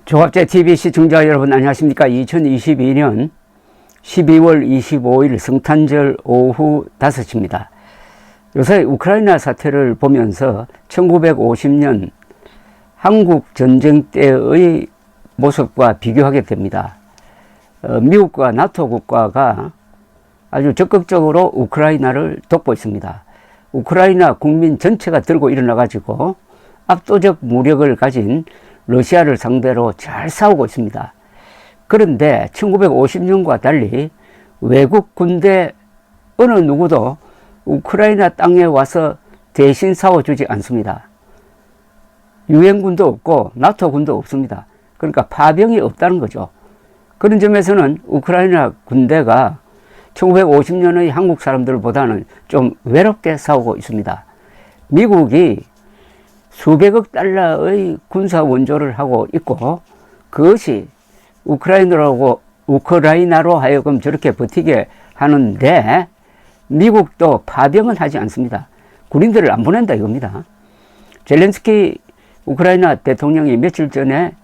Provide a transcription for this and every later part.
조갑제TV 시청자 여러분 안녕하십니까. 2022년 12월 25일 성탄절 오후 5시입니다. 요새 우크라이나 사태를 보면서 1950년 한국 전쟁 때의 모습과 비교하게 됩니다. 미국과 나토 국가가 아주 적극적으로 우크라이나를 돕고 있습니다. 우크라이나 국민 전체가 들고 일어나 가지고 압도적 무력을 가진 러시아를 상대로 잘 싸우고 있습니다. 그런데 1950년과 달리 외국 군대 어느 누구도 우크라이나 땅에 와서 대신 싸워주지 않습니다. 유엔군도 없고 나토군도 없습니다. 그러니까 파병이 없다는 거죠. 그런 점에서는 우크라이나 군대가 1950년의 한국 사람들보다는 좀 외롭게 싸우고 있습니다. 미국이 수백억 달러의 군사 원조를 하고 있고 그것이 우크라이나로 하여금 저렇게 버티게 하는데 미국도 파병은 하지 않습니다. 군인들을 안 보낸다 이겁니다. 젤렌스키 우크라이나 대통령이 며칠 전에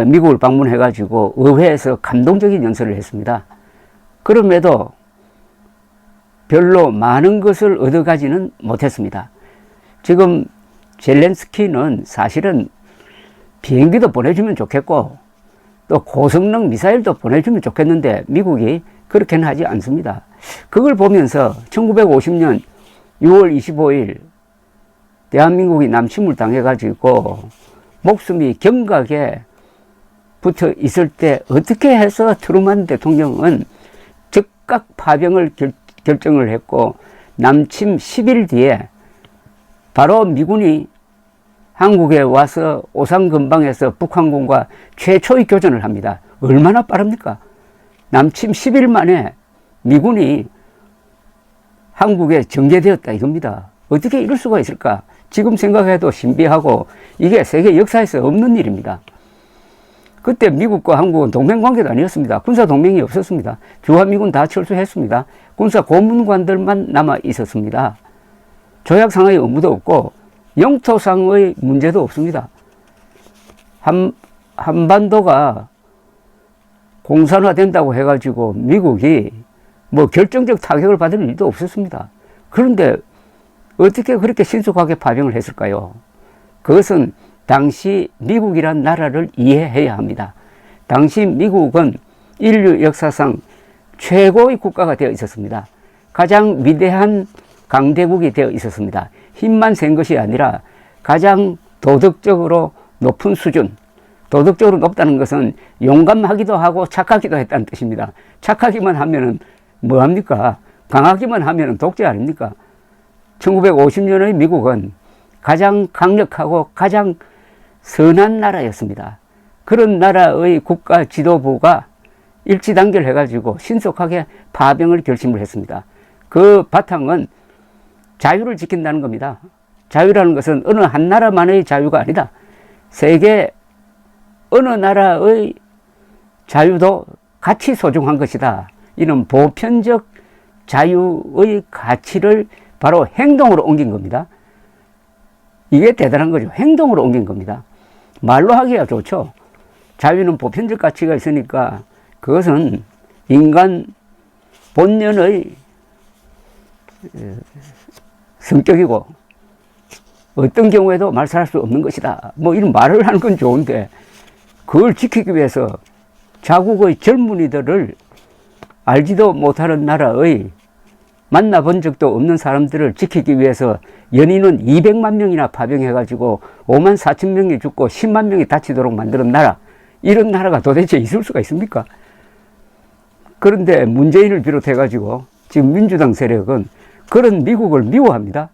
미국을 방문해 가지고 의회에서 감동적인 연설을 했습니다. 그럼에도 별로 많은 것을 얻어가지는 못했습니다. 지금 젤렌스키는 사실은 비행기도 보내주면 좋겠고 또 고성능 미사일도 보내주면 좋겠는데 미국이 그렇게는 하지 않습니다. 그걸 보면서 1950년 6월 25일 대한민국이 남침을 당해가지고 목숨이 경각에 붙어 있을 때 어떻게 해서 트루만 대통령은 즉각 파병을 결정을 했고 남침 10일 뒤에 바로 미군이 한국에 와서 오산근방에서 북한군과 최초의 교전을 합니다. 얼마나 빠릅니까? 남침 10일 만에 미군이 한국에 전개되었다 이겁니다. 어떻게 이럴 수가 있을까? 지금 생각해도 신비하고 이게 세계 역사에서 없는 일입니다. 그때 미국과 한국은 동맹관계도 아니었습니다. 군사동맹이 없었습니다. 주한미군 다 철수했습니다. 군사 고문관들만 남아 있었습니다. 조약상의 의무도 없고 영토상의 문제도 없습니다. 한반도가 공산화된다고 해가지고 미국이 뭐 결정적 타격을 받을 일도 없었습니다. 그런데 어떻게 그렇게 신속하게 파병을 했을까요? 그것은 당시 미국이란 나라를 이해해야 합니다. 당시 미국은 인류 역사상 최고의 국가가 되어 있었습니다. 가장 위대한 강대국이 되어 있었습니다. 힘만 센 것이 아니라 가장 도덕적으로 높은 수준, 도덕적으로 높다는 것은 용감하기도 하고 착하기도 했다는 뜻입니다. 착하기만 하면은 뭐합니까? 강하기만 하면은 독재 아닙니까? 1950년의 미국은 가장 강력하고 가장 선한 나라였습니다. 그런 나라의 국가 지도부가 일치단결해가지고 신속하게 파병을 결심을 했습니다. 그 바탕은 자유를 지킨다는 겁니다. 자유라는 것은 어느 한 나라만의 자유가 아니다. 세계 어느 나라의 자유도 같이 소중한 것이다. 이런 보편적 자유의 가치를 바로 행동으로 옮긴 겁니다. 이게 대단한 거죠. 행동으로 옮긴 겁니다. 말로 하기가 좋죠. 자유는 보편적 가치가 있으니까 그것은 인간 본연의 성격이고 어떤 경우에도 말살할 수 없는 것이다. 뭐 이런 말을 하는 건 좋은데 그걸 지키기 위해서 자국의 젊은이들을 알지도 못하는 나라의 만나본 적도 없는 사람들을 지키기 위해서 연인은 200만 명이나 파병해가지고 5만 4천 명이 죽고 10만 명이 다치도록 만드는 나라, 이런 나라가 도대체 있을 수가 있습니까? 그런데 문재인을 비롯해가지고 지금 민주당 세력은 그런 미국을 미워합니다.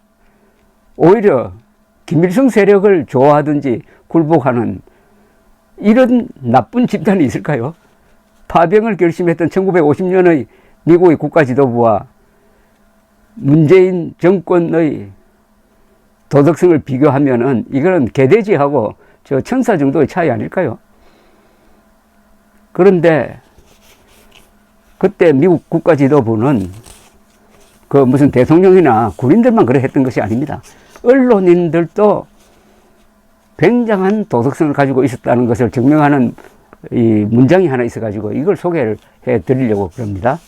오히려 김일성 세력을 좋아하든지 굴복하는 이런 나쁜 집단이 있을까요? 파병을 결심했던 1950년의 미국의 국가지도부와 문재인 정권의 도덕성을 비교하면은 이거는 개돼지하고 저 천사 정도의 차이 아닐까요? 그런데 그때 미국 국가지도부는 그 무슨 대통령이나 군인들만 그래 했던 것이 아닙니다. 언론인들도 굉장한 도덕성을 가지고 있었다는 것을 증명하는 이 문장이 하나 있어가지고 이걸 소개를 해 드리려고 그럽니다.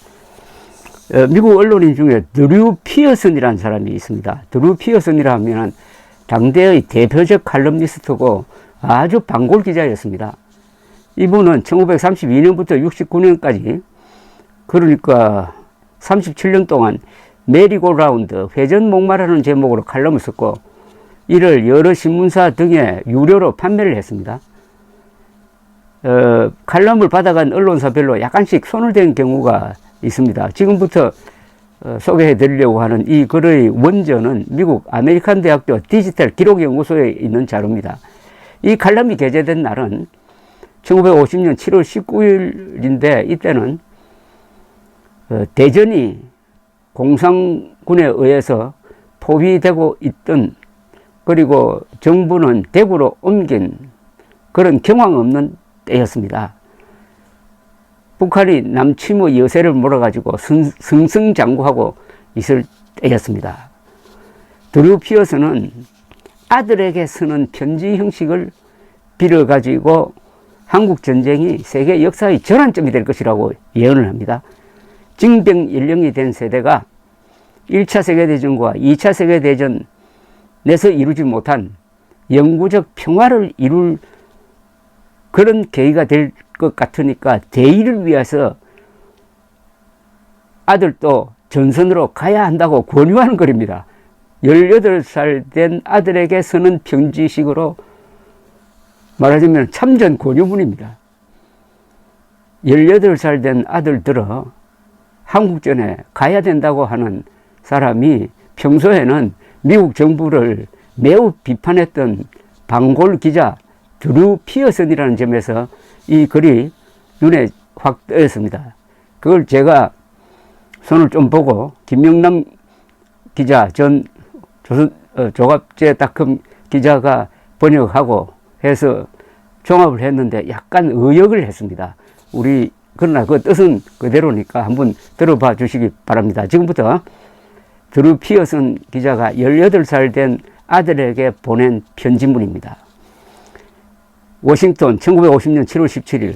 미국 언론인 중에 드류 피어슨이라는 사람이 있습니다. 드류 피어슨이라 하면 당대의 대표적 칼럼니스트고 아주 반골 기자였습니다. 이분은 1932년부터 69년까지 그러니까 37년 동안 메리고라운드 회전 목마라는 제목으로 칼럼을 썼고 이를 여러 신문사 등에 유료로 판매를 했습니다. 칼럼을 받아간 언론사별로 약간씩 손을 댄 경우가 있습니다. 지금부터 소개해 드리려고 하는 이 글의 원전은 미국 아메리칸 대학교 디지털 기록연구소에 있는 자료입니다. 이 칼럼이 게재된 날은 1950년 7월 19일인데 이때는 대전이 공산군에 의해서 포위되고 있던 그리고 정부는 대구로 옮긴 그런 경황 없는 때였습니다. 북한이 남침의 여세를 몰아가지고 승승장구하고 있을 때였습니다. 드류 피어스는 아들에게 쓰는 편지 형식을 빌어가지고 한국전쟁이 세계 역사의 전환점이 될 것이라고 예언을 합니다. 징병 연령이 된 세대가 1차 세계대전과 2차 세계대전에서 이루지 못한 영구적 평화를 이룰 그런 계기가 될 것 같으니까 대의를 위해서 아들도 전선으로 가야 한다고 권유하는 글입니다. 18살 된 아들에게 쓰는 편지식으로 말하자면 참전 권유문입니다. 18살 된 아들들어 한국전에 가야 된다고 하는 사람이 평소에는 미국 정부를 매우 비판했던 반골 기자 드류 피어슨이라는 점에서 이 글이 눈에 확 띄었습니다. 그걸 제가 손을 좀 보고 김영남 기자 전 조갑제닷컴 기자가 번역하고 해서 종합을 했는데 약간 의역을 했습니다. 그러나 그 뜻은 그대로니까 한번 들어봐 주시기 바랍니다. 지금부터 드류 피어슨 기자가 18살 된 아들에게 보낸 편지문입니다. 워싱턴 1950년 7월 17일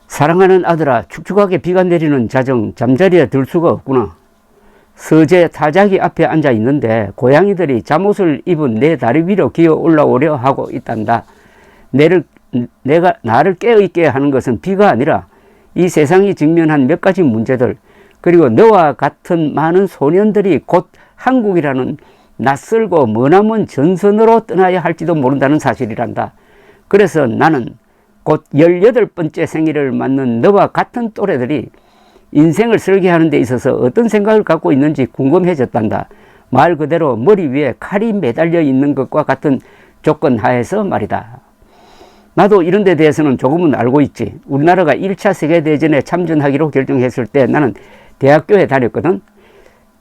사랑하는 아들아, 축축하게 비가 내리는 자정 잠자리에 들 수가 없구나. 서재 타자기 앞에 앉아 있는데 고양이들이 잠옷을 입은 내 다리 위로 기어 올라오려 하고 있단다. 내가 나를 깨어있게 하는 것은 비가 아니라 이 세상이 직면한 몇 가지 문제들, 그리고 너와 같은 많은 소년들이 곧 한국이라는 낯설고 머나먼 전선으로 떠나야 할지도 모른다는 사실이란다. 그래서 나는 곧 18번째 생일을 맞는 너와 같은 또래들이 인생을 설계하는 데 있어서 어떤 생각을 갖고 있는지 궁금해졌단다. 말 그대로 머리 위에 칼이 매달려 있는 것과 같은 조건 하에서 말이다. 나도 이런 데 대해서는 조금은 알고 있지. 우리나라가 1차 세계대전에 참전하기로 결정했을 때 나는 대학교에 다녔거든.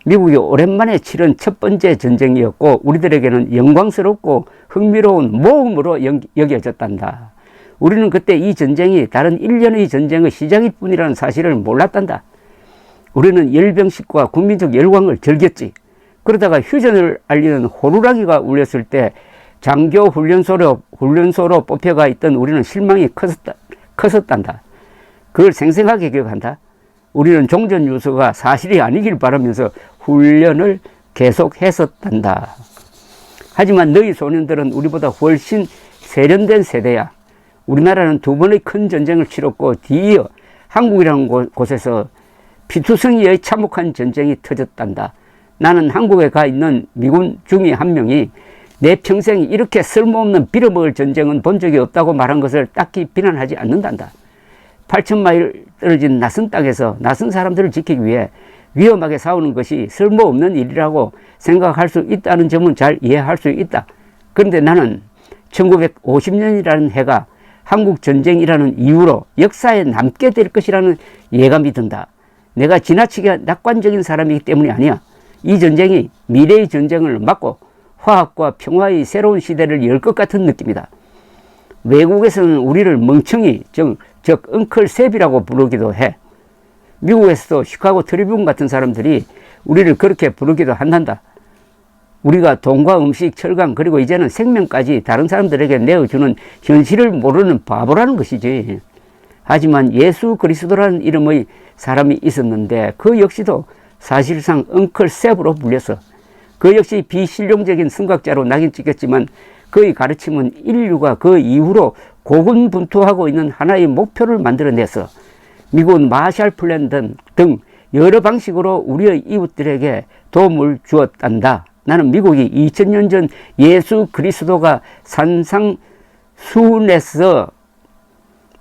미국이 오랜만에 치른 첫 번째 전쟁이었고 우리들에게는 영광스럽고 흥미로운 모험으로 여겨졌단다. 우리는 그때 이 전쟁이 다른 일련의 전쟁의 시작일 뿐이라는 사실을 몰랐단다. 우리는 열병식과 국민적 열광을 즐겼지. 그러다가 휴전을 알리는 호루라기가 울렸을 때 장교 훈련소로 뽑혀가 있던 우리는 실망이 컸었단다. 그걸 생생하게 기억한다. 우리는 종전 유서가 사실이 아니길 바라면서 훈련을 계속했었단다. 하지만 너희 소년들은 우리보다 훨씬 세련된 세대야. 우리나라는 2번의 큰 전쟁을 치렀고 뒤이어 한국이라는 곳에서 피투성이의 참혹한 전쟁이 터졌단다. 나는 한국에 가 있는 미군 중위 한 명이 내 평생 이렇게 쓸모없는 빌어먹을 전쟁은 본 적이 없다고 말한 것을 딱히 비난하지 않는단다. 8,000마일 떨어진 낯선 땅에서 낯선 사람들을 지키기 위해 위험하게 싸우는 것이 쓸모없는 일이라고 생각할 수 있다는 점은 잘 이해할 수 있다. 그런데 나는 1950년이라는 해가 한국전쟁이라는 이유로 역사에 남게 될 것이라는 예감이 든다. 내가 지나치게 낙관적인 사람이기 때문이 아니야. 이 전쟁이 미래의 전쟁을 막고 화학과 평화의 새로운 시대를 열 것 같은 느낌이다. 외국에서는 우리를 멍청이, 즉 엉클 셉이라고 부르기도 해. 미국에서도 시카고 트리뷴 같은 사람들이 우리를 그렇게 부르기도 한단다. 우리가 돈과 음식, 철강, 그리고 이제는 생명까지 다른 사람들에게 내어주는 현실을 모르는 바보라는 것이지. 하지만 예수 그리스도라는 이름의 사람이 있었는데 그 역시도 사실상 엉클 셉으로 불려서 그 역시 비실용적인 선각자로 낙인 찍혔지만 그의 가르침은 인류가 그 이후로 고군분투하고 있는 하나의 목표를 만들어내서 미국 마샬 플랜 등 여러 방식으로 우리의 이웃들에게 도움을 주었단다. 나는 미국이 2000년 전 예수 그리스도가 산상수훈에서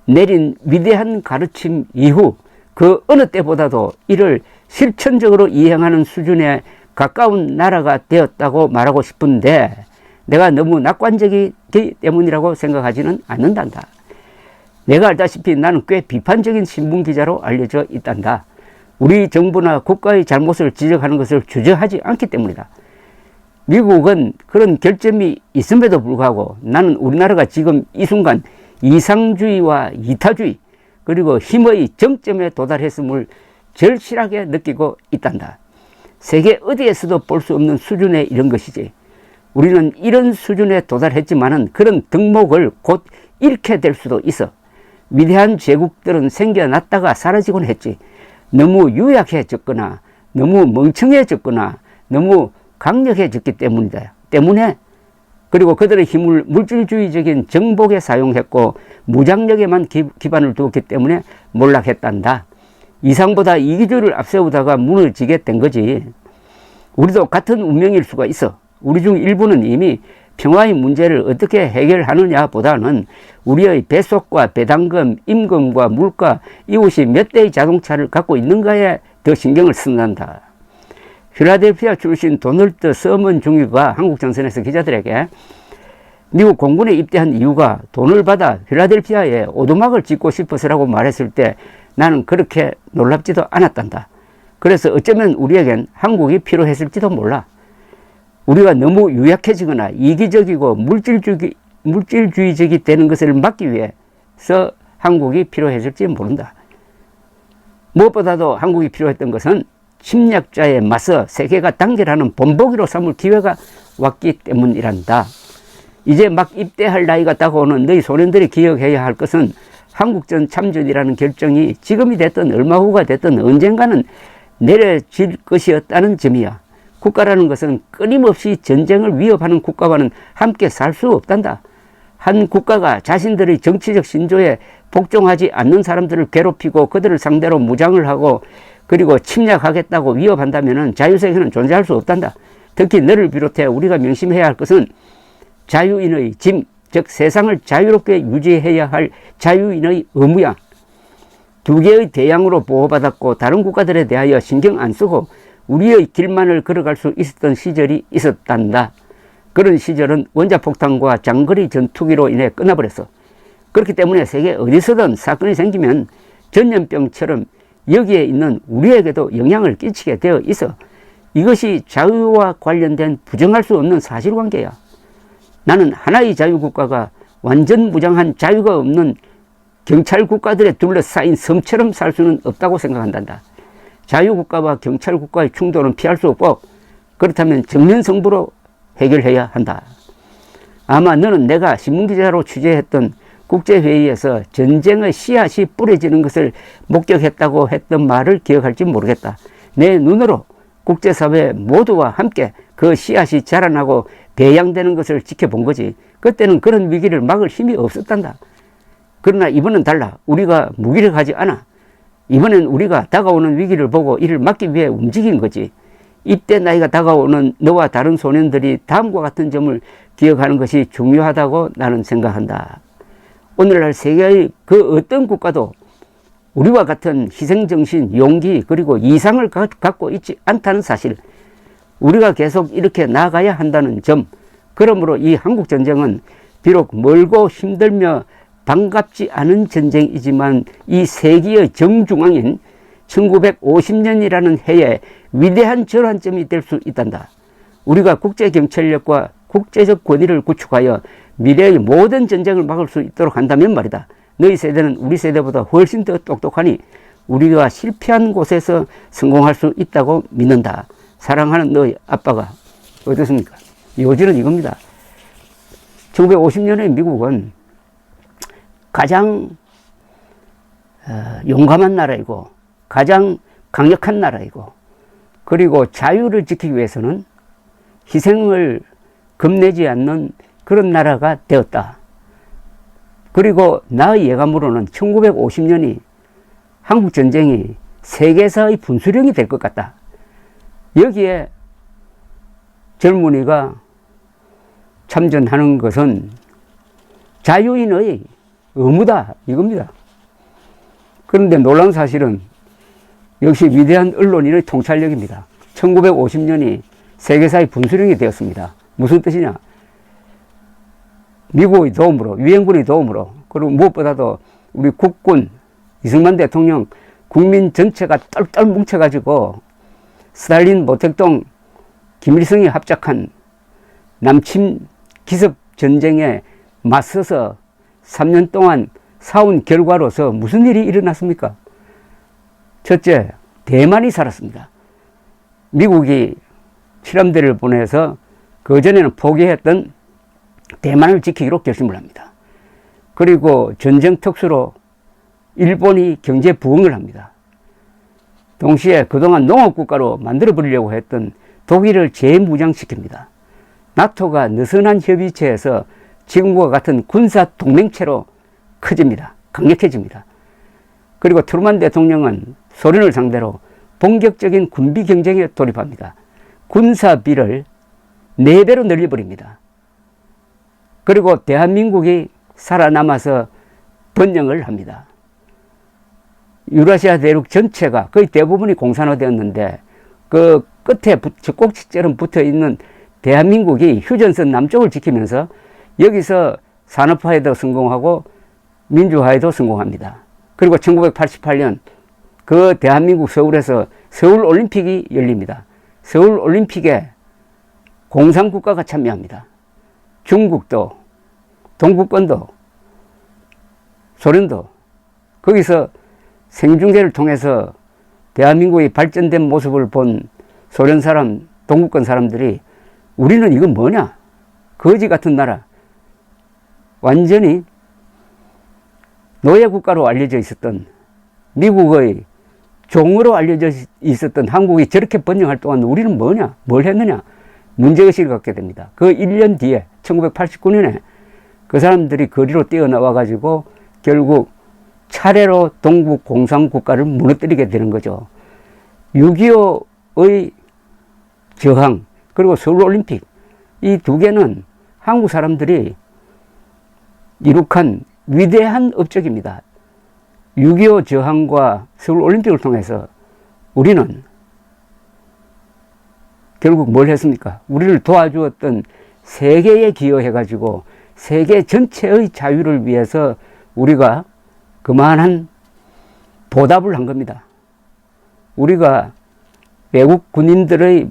내린 위대한 가르침 이후 그 어느 때보다도 이를 실천적으로 이행하는 수준에 가까운 나라가 되었다고 말하고 싶은데 내가 너무 낙관적이기 때문이라고 생각하지는 않는단다. 내가 알다시피 나는 꽤 비판적인 신문기자로 알려져 있단다. 우리 정부나 국가의 잘못을 지적하는 것을 주저하지 않기 때문이다. 미국은 그런 결점이 있음에도 불구하고 나는 우리나라가 지금 이 순간 이상주의와 이타주의 그리고 힘의 정점에 도달했음을 절실하게 느끼고 있단다. 세계 어디에서도 볼 수 없는 수준에 이른 것이지. 우리는 이런 수준에 도달했지만은 그런 덕목을 곧 잃게 될 수도 있어. 위대한 제국들은 생겨났다가 사라지곤 했지. 너무 유약해졌거나 너무 멍청해졌거나 너무 강력해졌기 때문에 그리고 그들의 힘을 물질주의적인 정복에 사용했고 무장력에만 기반을 두었기 때문에 몰락했단다. 이상보다 이기주의를 앞세우다가 무너지게 된 거지. 우리도 같은 운명일 수가 있어. 우리 중 일부는 이미 평화의 문제를 어떻게 해결하느냐 보다는 우리의 배속과 배당금, 임금과 물가, 이웃이 몇 대의 자동차를 갖고 있는가에 더 신경을 쓴단다. 필라델피아 출신 도널드 서먼 중위가 한국 정선에서 기자들에게 미국 공군에 입대한 이유가 돈을 받아 필라델피아에 오두막을 짓고 싶어서라고 말했을 때 나는 그렇게 놀랍지도 않았단다. 그래서 어쩌면 우리에겐 한국이 필요했을지도 몰라. 우리가 너무 유약해지거나 이기적이고 물질주의적이 되는 것을 막기 위해서 한국이 필요했을지 모른다. 무엇보다도 한국이 필요했던 것은 침략자에 맞서 세계가 단결하는 본보기로 삼을 기회가 왔기 때문이란다. 이제 막 입대할 나이가 다가오는 너희 소년들이 기억해야 할 것은 한국전 참전이라는 결정이 지금이 됐든 얼마 후가 됐든 언젠가는 내려질 것이었다는 점이야. 국가라는 것은 끊임없이 전쟁을 위협하는 국가와는 함께 살 수 없단다. 한 국가가 자신들의 정치적 신조에 복종하지 않는 사람들을 괴롭히고 그들을 상대로 무장을 하고 그리고 침략하겠다고 위협한다면 자유세계는 존재할 수 없단다. 특히 너를 비롯해 우리가 명심해야 할 것은 자유인의 짐, 즉 세상을 자유롭게 유지해야 할 자유인의 의무야. 두 개의 대양으로 보호받았고 다른 국가들에 대하여 신경 안 쓰고 우리의 길만을 걸어갈 수 있었던 시절이 있었단다. 그런 시절은 원자폭탄과 장거리 전투기로 인해 끝나버렸어. 그렇기 때문에 세계 어디서든 사건이 생기면 전염병처럼 여기에 있는 우리에게도 영향을 끼치게 되어 있어. 이것이 자유와 관련된 부정할 수 없는 사실관계야. 나는 하나의 자유국가가 완전 무장한 자유가 없는 경찰 국가들에 둘러싸인 섬처럼 살 수는 없다고 생각한단다. 자유국가와 경찰국가의 충돌은 피할 수 없고 그렇다면 정면승부로 해결해야 한다. 아마 너는 내가 신문기자로 취재했던 국제회의에서 전쟁의 씨앗이 뿌려지는 것을 목격했다고 했던 말을 기억할지 모르겠다. 내 눈으로 국제사회 모두와 함께 그 씨앗이 자라나고 배양되는 것을 지켜본 거지. 그때는 그런 위기를 막을 힘이 없었단다. 그러나 이번은 달라. 우리가 무기력하지 않아. 이번엔 우리가 다가오는 위기를 보고 이를 막기 위해 움직인 거지. 입대 나이가 다가오는 너와 다른 소년들이 다음과 같은 점을 기억하는 것이 중요하다고 나는 생각한다. 오늘날 세계의 그 어떤 국가도 우리와 같은 희생정신, 용기 그리고 이상을 갖고 있지 않다는 사실, 우리가 계속 이렇게 나아가야 한다는 점, 그러므로 이 한국전쟁은 비록 멀고 힘들며 반갑지 않은 전쟁이지만 이 세기의 정중앙인 1950년이라는 해에 위대한 전환점이 될 수 있단다. 우리가 국제경찰력과 국제적 권위를 구축하여 미래의 모든 전쟁을 막을 수 있도록 한다면 말이다. 너희 세대는 우리 세대보다 훨씬 더 똑똑하니 우리가 실패한 곳에서 성공할 수 있다고 믿는다. 사랑하는 너희 아빠가 어떻습니까? 요지는 이겁니다. 1950년에 미국은 가장 용감한 나라이고 가장 강력한 나라이고 그리고 자유를 지키기 위해서는 희생을 겁내지 않는 그런 나라가 되었다. 그리고 나의 예감으로는 1950년이 한국전쟁이 세계사의 분수령이 될 것 같다. 여기에 젊은이가 참전하는 것은 자유인의 의무다 이겁니다. 그런데 놀라운 사실은 역시 위대한 언론인의 통찰력입니다. 1950년이 세계사의 분수령이 되었습니다. 무슨 뜻이냐? 미국의 도움으로, 유엔군의 도움으로, 그리고 무엇보다도 우리 국군, 이승만 대통령, 국민 전체가 똘똘 뭉쳐가지고 스탈린, 모택동, 김일성이 합작한 남침 기습 전쟁에 맞서서 3년 동안 싸운 결과로서 무슨 일이 일어났습니까? 첫째, 대만이 살았습니다. 미국이 칠함대를 보내서 그전에는 포기했던 대만을 지키기로 결심을 합니다. 그리고 전쟁 특수로 일본이 경제 부흥을 합니다. 동시에 그동안 농업국가로 만들어버리려고 했던 독일을 재무장시킵니다. 나토가 느슨한 협의체에서 지금과 같은 군사 동맹체로 커집니다. 강력해집니다. 그리고 트루만 대통령은 소련을 상대로 본격적인 군비 경쟁에 돌입합니다. 군사비를 4배로 늘려버립니다. 그리고 대한민국이 살아남아서 번영을 합니다. 유라시아 대륙 전체가 거의 대부분이 공산화되었는데 그 끝에 꼭지처럼 붙어있는 대한민국이 휴전선 남쪽을 지키면서 여기서 산업화에도 성공하고 민주화에도 성공합니다. 그리고 1988년 그 대한민국 서울에서 서울올림픽이 열립니다. 서울올림픽에 공산국가가 참여합니다. 중국도, 동구권도, 소련도 거기서 생중계를 통해서 대한민국의 발전된 모습을 본 소련 사람, 동구권 사람들이 우리는 이건 뭐냐? 거지 같은 나라. 완전히 노예국가로 알려져 있었던 미국의 종으로 알려져 있었던 한국이 저렇게 번영할 동안 우리는 뭐냐? 뭘 했느냐? 문제의식을 갖게 됩니다. 그 1년 뒤에 1989년에 그 사람들이 거리로 뛰어나와가지고 결국 차례로 동북 공산국가를 무너뜨리게 되는 거죠. 6.25의 저항 그리고 서울올림픽 이 두 개는 한국 사람들이 이룩한 위대한 업적입니다. 6.25 저항과 서울올림픽을 통해서 우리는 결국 뭘 했습니까? 우리를 도와주었던 세계에 기여해가지고 세계 전체의 자유를 위해서 우리가 그만한 보답을 한 겁니다. 우리가 외국 군인들의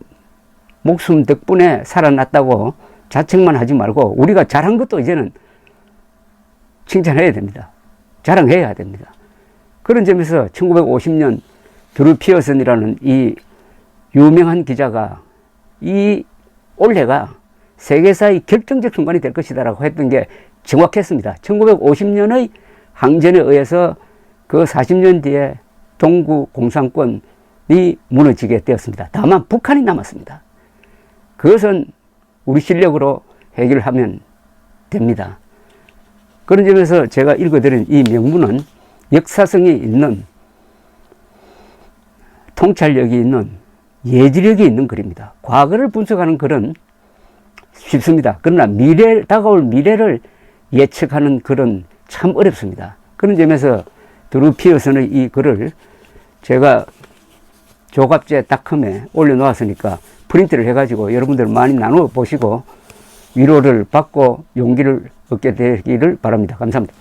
목숨 덕분에 살아났다고 자책만 하지 말고 우리가 잘한 것도 이제는 칭찬해야 됩니다. 자랑해야 됩니다. 그런 점에서 1950년 드루 피어슨이라는 이 유명한 기자가 이 올해가 세계사의 결정적 순간이 될 것이다 라고 했던 게 정확했습니다. 1950년의 항전에 의해서 그 40년 뒤에 동구 공산권이 무너지게 되었습니다. 다만 북한이 남았습니다. 그것은 우리 실력으로 해결하면 됩니다. 그런 점에서 제가 읽어드린 이 명문은 역사성이 있는 통찰력이 있는 예지력이 있는 글입니다. 과거를 분석하는 글은 쉽습니다. 그러나 다가올 미래를 예측하는 글은 참 어렵습니다. 그런 점에서 드루 피어슨의 이 글을 제가 조갑제닷컴에 올려놓았으니까 프린트를 해가지고 여러분들 많이 나눠 보시고 위로를 받고 용기를 얻게 되기를 바랍니다. 감사합니다.